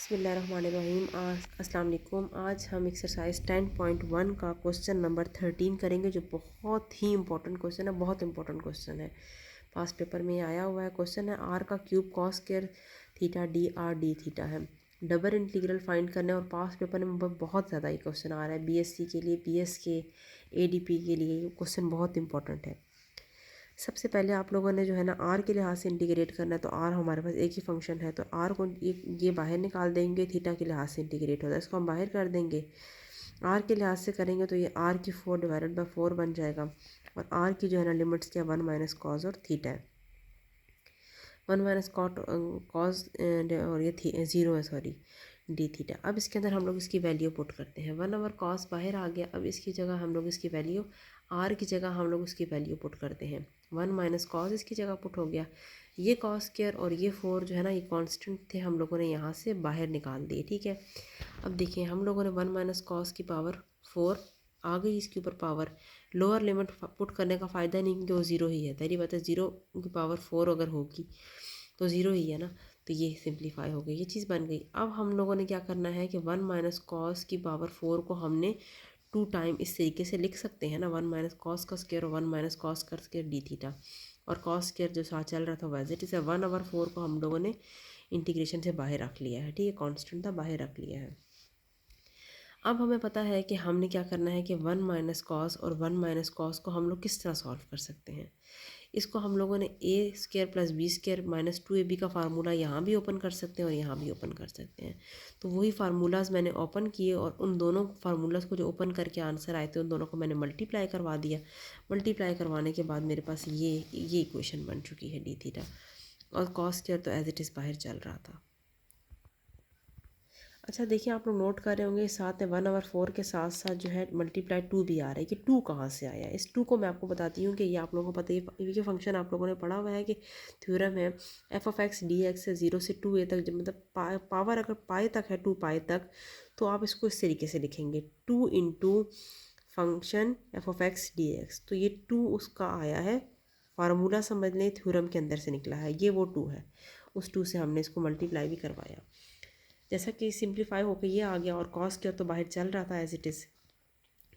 बिस्मिल्लाहिर्रहमानिर्रहीम। अस्सलाम वालेकुम। आज हम एक्सरसाइज 10.1 का क्वेश्चन नंबर 13 करेंगे, जो बहुत ही इंपॉर्टेंट क्वेश्चन है, बहुत इंपॉर्टेंट क्वेश्चन है। पास पेपर में आया हुआ है। क्वेश्चन है आर का cube cos square theta D R D theta है। डबल इंटीग्रल फाइंड करना है और पास पेपर में बहुत ज़्यादा ये क्वेश्चन आ रहा है। बीएससी के लिए, बीएस के, एडीपी के लिए ये क्वेश्चन बहुत इंपॉर्टेंट है। सबसे पहले आप लोगों ने जो है ना आर के लिहाज से इंटीग्रेट करना है। तो आर हमारे पास एक ही फंक्शन है, तो आर को ये बाहर निकाल देंगे। थीटा के लिहाज से इंटीग्रेट होता है, इसको हम बाहर कर देंगे। आर के लिहाज से करेंगे तो ये आर की 4 डिवाइडेड बाई 4 बन जाएगा। और आर की जो है ना लिमिट्स क्या, 1 माइनस कॉज और थीटा है। 1 माइनस कॉज और ये 0 है, सॉरी, डी थीटा। अब इसके अंदर हम लोग इसकी वैल्यू पुट करते हैं। 1 ओवर कॉस बाहर आ गया। अब इसकी जगह हम लोग इसकी वैल्यू, आर की जगह हम लोग उसकी वैल्यू पुट करते हैं। 1 माइनस कॉस इसकी जगह पुट हो गया। ये कॉस स्क्वायर और ये 4 जो है ना, ये कांस्टेंट थे, हम लोगों ने यहाँ से बाहर निकाल दिए। ठीक है। अब देखिए हम लोगों ने 1 माइनस कॉस की पावर 4 आ गई, इसके ऊपर पावर लोअर लिमिट पुट करने का फ़ायदा नहीं, क्योंकि वो ज़ीरो ही है। तेरी बात है, 0 की पावर 4 अगर होगी तो ज़ीरो ही है ना। तो ये सिंप्लीफाई हो गई, ये चीज़ बन गई। अब हम लोगों ने क्या करना है कि 1 माइनस कॉस की पावर 4 को हमने 2 टाइम इस तरीके से लिख सकते हैं ना, 1 माइनस कॉस का स्क्वायर और 1 माइनस कॉस का स्क्वायर डी थीटा। और कॉस स्क्वायर जो साथ चल रहा था वैसे इसे 1/4 को हम लोगों ने इंटीग्रेशन से बाहर रख लिया है। ठीक है, कॉन्स्टेंट था, बाहर रख लिया है। अब हमें पता है कि हमने क्या करना है कि 1 माइनस कॉस और 1 माइनस कॉस को हम लोग किस तरह सॉल्व कर सकते हैं। इसको हम लोगों ने a square plus b square minus 2ab का फार्मूला यहाँ भी ओपन कर सकते हैं और यहाँ भी ओपन कर सकते हैं। तो वही फार्मूलाज मैंने ओपन किए और उन दोनों फार्मूलाज को जो ओपन करके आंसर आए थे उन दोनों को मैंने मल्टीप्लाई करवा दिया। मल्टीप्लाई करवाने के बाद मेरे पास ये इक्वेशन बन चुकी है डी थीटा। और कॉस स्क्वायर तो एज इट इज़ बाहर चल रहा था। अच्छा देखिए, आप लोग नोट कर रहे होंगे साथ में 1/4 के साथ साथ जो है मल्टीप्लाई 2 भी आ रहा है। कि 2 कहाँ से आया है, इस 2 को मैं आपको बताती हूँ कि ये आप लोगों को पता है। ये फंक्शन आप लोगों ने पढ़ा हुआ है कि थ्योरम है f(x) dx से 0 से 2a तक, जब मतलब पावर अगर पाई तक है, 2 पाई तक, तो आप इसको इस तरीके से लिखेंगे 2 इंटू फंक्शन f(x) dx। तो ये 2 उसका आया है, फार्मूला समझ लें, थ्योरम के अंदर से निकला है, ये वो 2 है। उस 2 से हमने इसको मल्टीप्लाई भी करवाया। जैसा कि सिंप्लीफाई होकर ये आ गया और कॉस स्क्वायर तो बाहर चल रहा था एज इट इज़।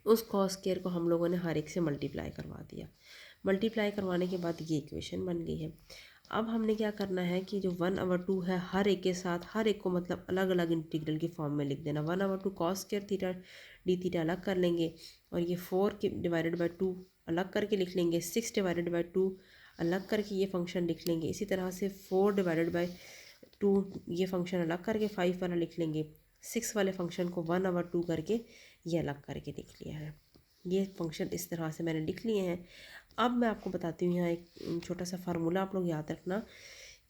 उस कॉस स्क्वायर को हम लोगों ने हर एक से मल्टीप्लाई करवा दिया। मल्टीप्लाई करवाने के बाद ये इक्वेशन बन गई है। अब हमने क्या करना है कि जो 1/2 है, हर एक के साथ हर एक को मतलब अलग अलग इंटीग्रल की फॉर्म में लिख देना। 1/2 cos square theta D theta अलग कर लेंगे और ये 4 के डिवाइडेड बाई 2 अलग करके लिख लेंगे। 6 डिवाइडेड बाई 2 अलग करके ये फंक्शन लिख लेंगे। इसी तरह से 4 डिवाइडेड बाई 2 ये फंक्शन अलग करके 5 वाला लिख लेंगे। 6 वाले फंक्शन को 1/2 करके ये अलग करके लिख लिया है। ये फंक्शन इस तरह से मैंने लिख लिए हैं। अब मैं आपको बताती हूँ यहाँ एक छोटा सा फार्मूला आप लोग याद रखना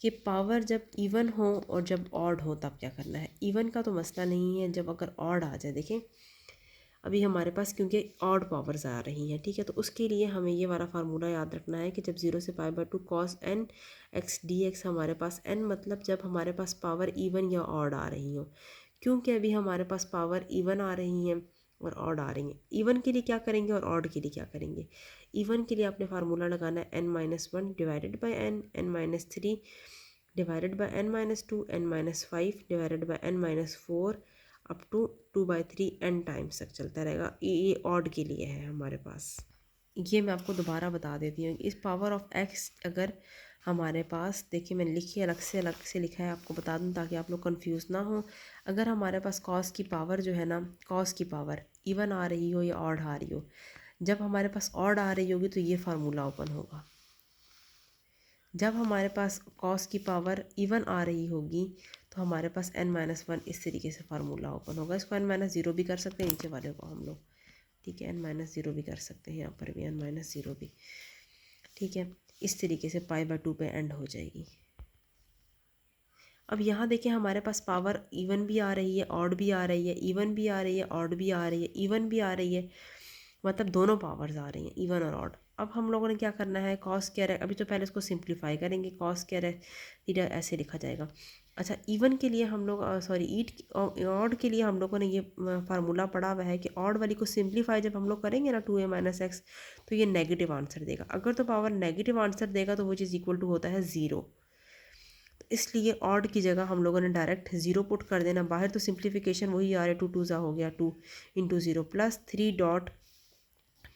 कि पावर जब इवन हो और जब ऑड हो तब क्या करना है। इवन का तो मसला नहीं है, जब अगर ऑड आ जाए, देखें अभी हमारे पास क्योंकि ऑड पावर्स आ रही हैं, ठीक है, तो उसके लिए हमें ये वाला फार्मूला याद रखना है कि जब 0 से π/2 cos n x dx हमारे पास n मतलब जब हमारे पास पावर इवन या ऑड आ रही हो। क्योंकि अभी हमारे पास पावर इवन आ रही हैं और ऑड आ रही हैं। इवन के लिए क्या करेंगे और ऑड के लिए क्या करेंगे। इवन के लिए आपने फार्मूला लगाना है n-1 divided by n, n-3 divided by n-2, n-5 divided by n-4 up to 2/3 n times तक चलता रहेगा। ये ऑड के लिए है हमारे पास। ये मैं आपको दोबारा बता देती हूँ। इस पावर ऑफ x अगर हमारे पास, देखिए मैंने लिखी अलग से लिखा है, आपको बता दूँ ताकि आप लोग कंफ्यूज ना हो। अगर हमारे पास कॉस की पावर जो है ना, कॉस की पावर इवन आ रही हो या ऑड आ रही हो, जब हमारे पास ऑड आ रही होगी तो ये फार्मूला ओपन होगा। जब हमारे पास कॉस की पावर इवन आ रही होगी तो हमारे पास n-1 इस तरीके से फार्मूला ओपन होगा। इसको n-0 भी कर सकते हैं, नीचे वाले को हम लोग, ठीक है, n-0 भी कर सकते हैं, यहाँ पर भी n-0 भी, ठीक है। इस तरीके से π/2 पे एंड हो जाएगी। अब यहाँ देखें हमारे पास पावर इवन भी आ रही है, ऑड भी आ रही है, इवन भी आ रही है, ऑड भी आ रही है, इवन भी आ रही है, मतलब दोनों पावर्स आ रही हैं, इवन और ऑड। अब हम लोगों ने क्या करना है, कॉस क्या है, अभी तो पहले इसको सिंप्लीफाई करेंगे। कॉस क्या है थीटा ऐसे लिखा जाएगा। अच्छा, इवन के लिए हम लोग ऑड के लिए हम लोगों ने ये फार्मूला पढ़ा हुआ है कि ऑड वाली को सिंप्लीफाई जब हम लोग करेंगे ना 2a - x, तो ये नेगेटिव आंसर देगा। अगर तो पावर नेगेटिव आंसर देगा तो वो चीज़ इक्वल टू होता है 0। इसलिए ऑड की जगह हम लोगों ने डायरेक्ट 0 पुट कर देना। बाहर तो सिंप्लीफिकेशन वही आ रहा है, 2 2 ज़ा हो गया 2 इंटू 0 प्लस 3 डॉट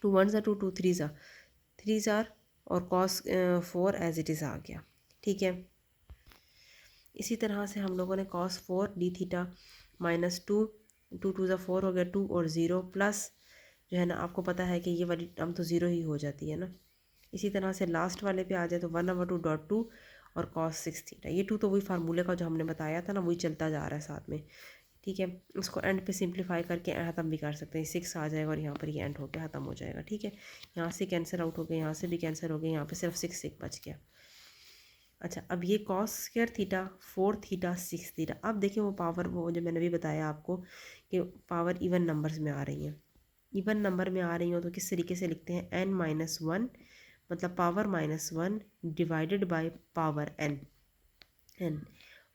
2 1 ज़ा 2 2 3 ज़ा 3 ज़ार और कॉस 4 एज इट इज़ आ गया। ठीक है, इसी तरह से हम लोगों ने कॉस 4 डी थीटा माइनस 2 2 2 ज़ा 4 हो गया 2 और 0 प्लस जो है ना, आपको पता है कि ये वाली टर्म तो 0 ही हो जाती है ना। इसी तरह से लास्ट वाले पे आ जाए तो 1/2 और कॉस 6 थीटा, ये 2 तो वही फार्मूले का जो हमने बताया था ना, वही चलता जा रहा है साथ में। ठीक है, इसको एंड पे सिंप्लीफाई करके ख़त्म भी कर सकते हैं, 6 आ जाएगा और यहाँ पर ये एंड होकर ख़त्म हो जाएगा। ठीक है, यहाँ से कैंसिल आउट हो गया, यहाँ से भी कैंसिल हो गया, यहाँ पे सिर्फ 6 6 बच गया। अच्छा, अब ये cos square theta 4 theta 6 theta, अब देखिए वो पावर, वो जो मैंने भी बताया आपको कि पावर इवन नंबर्स में आ रही हैं। इवन नंबर में आ रही हो तो किस तरीके से लिखते हैं, n-1 मतलब power -1 divided by power n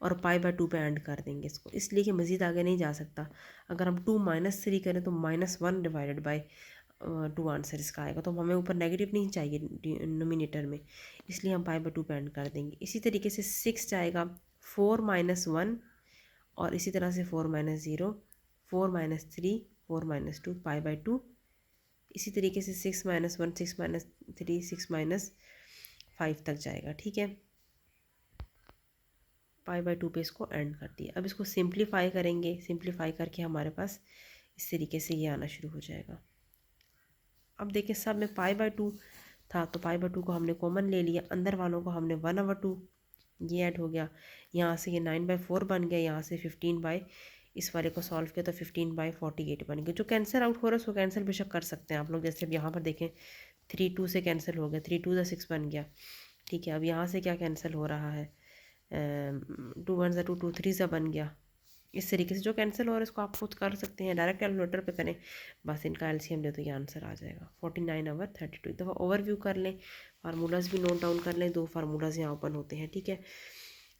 और पाई/2 पे ऐड कर देंगे इसको, इसलिए कि मज़ीद आगे नहीं जा सकता। अगर हम 2 -3 करें तो -1 डिवाइडेड बाय 2 आंसर इसका आएगा, तो हमें ऊपर नेगेटिव नहीं चाहिए नोमिनेटर में, इसलिए हम पाई/2 पे ऐड कर देंगे। इसी तरीके से 6 जाएगा 4 -1 और इसी तरह से 4 -0 4 -3 4 -2 पाई/2। इसी तरीके से 6 -1 6 -3 6 -5 तक जाएगा। ठीक है, पाई/2 पे इसको एंड कर दिया। अब इसको सिंप्लीफाई करेंगे, सिंप्लीफाई करके हमारे पास इस तरीके से ये आना शुरू हो जाएगा। अब देखिए सब में पाई/2 था तो पाई/2 को हमने कॉमन ले लिया, अंदर वालों को हमने 1/2 ये ऐड हो गया, यहाँ से ये 9/4 बन गया, यहाँ से 15 इस वाले को सॉल्व किया तो 15/48 बन गया। जो कैंसिल आउट हो रहा है उसको कैंसिल बेशक कर सकते हैं आप लोग, जैसे अब यहाँ पर देखें 3 2 से कैंसिल हो गया, 3 2 6 बन गया। ठीक है, अब यहाँ से क्या कैंसिल हो रहा है, 2 1 2 2 3 बन गया। इस तरीके से जो कैंसिल हो रहा है इसको आप खुद कर सकते हैं, डायरेक्ट कैलकुलेटर पे करें, बस इनका एलसीएम ले तो ये आंसर आ जाएगा 49/32। एक दफ़ा ओवरव्यू कर लें, फार्मूलाज भी नोट डाउन कर लें, 2 फार्मूलाज यहाँ ओपन होते हैं। ठीक है,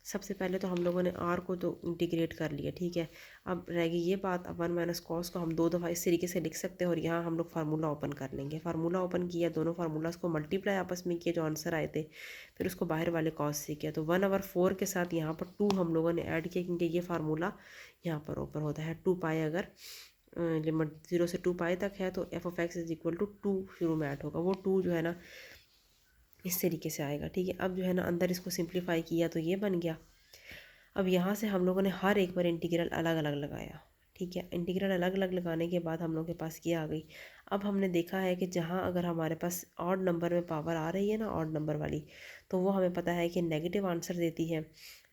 सबसे पहले तो हम लोगों ने आर को तो इंटीग्रेट कर लिया। ठीक है, अब रहेगी ये बात, अब 1 माइनस कॉस को हम 2 दफ़ा इस तरीके से लिख सकते हैं और यहाँ हम लोग फार्मूला ओपन कर लेंगे। फार्मूला ओपन किया, दोनों फार्मूलाज को मल्टीप्लाई आपस में किया जो आंसर आए थे, फिर उसको बाहर वाले कॉस से किया तो 1/4 के साथ यहाँ पर 2 हम लोगों ने ऐड किया, क्योंकि ये फार्मूला यहाँ पर ओपन होता है 2 पाई, अगर लिमिट 0 से 2 पाई तक है तो f(x) = 2 शुरू में ऐड होगा, वो 2 जो है ना इस तरीके से आएगा। ठीक है, अब जो है ना अंदर इसको सिंप्लीफाई किया तो ये बन गया। अब यहाँ से हम लोगों ने हर एक बार इंटीग्रल अलग अलग लगाया। ठीक है, इंटीग्रल अलग अलग लगाने के बाद हम लोग के पास ये आ गई। अब हमने देखा है कि जहाँ अगर हमारे पास ऑड नंबर में पावर आ रही है ना, ऑड नंबर वाली, तो वो हमें पता है कि नेगेटिव आंसर देती है।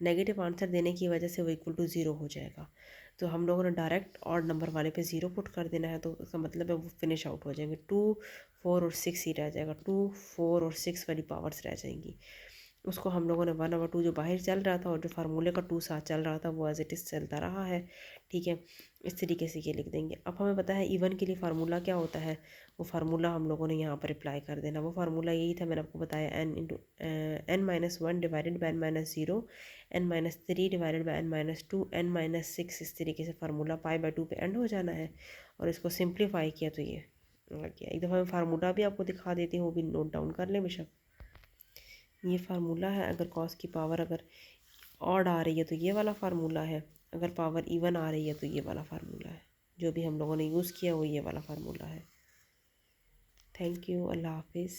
नेगेटिव आंसर देने की वजह से वो = 0 हो जाएगा, तो हम लोगों ने डायरेक्ट ऑड नंबर वाले पे 0 पुट कर देना है, तो उसका मतलब है वो फिनिश आउट हो जाएंगे। 2 4 और 6 ही रह जाएगा, 2 4 और 6 वाली पावर्स रह जाएंगी। उसको हम लोगों ने 1/2 जो बाहर चल रहा था और जो फार्मूले का 2 साथ चल रहा था वो एज इट इज़ चलता रहा है। ठीक है, इस तरीके से ये लिख देंगे। अब हमें पता है इवन के लिए फार्मूला क्या होता है, वो फार्मूला हम लोगों ने यहाँ पर अप्लाई कर देना। वो फार्मूला यही था, मैंने आपको बताया, n-1 divided by n-0 n-3 divided by n-2 n-6, इस तरीके से फार्मूला पाई/2 पे एंड हो जाना है। और इसको सिंप्लीफाई किया तो ये आ गया। एक दफ़ा मैं फार्मूला भी आपको दिखा देती हूँ, वो भी नोट डाउन कर लें बेशक। ये फार्मूला है, अगर कॉस की पावर अगर ऑड आ रही है तो ये वाला फार्मूला है, अगर पावर इवन आ रही है तो ये वाला फार्मूला है। जो भी हम लोगों ने यूज़ किया वो ये वाला फार्मूला है। थैंक यू, अल्लाह हाफिज़।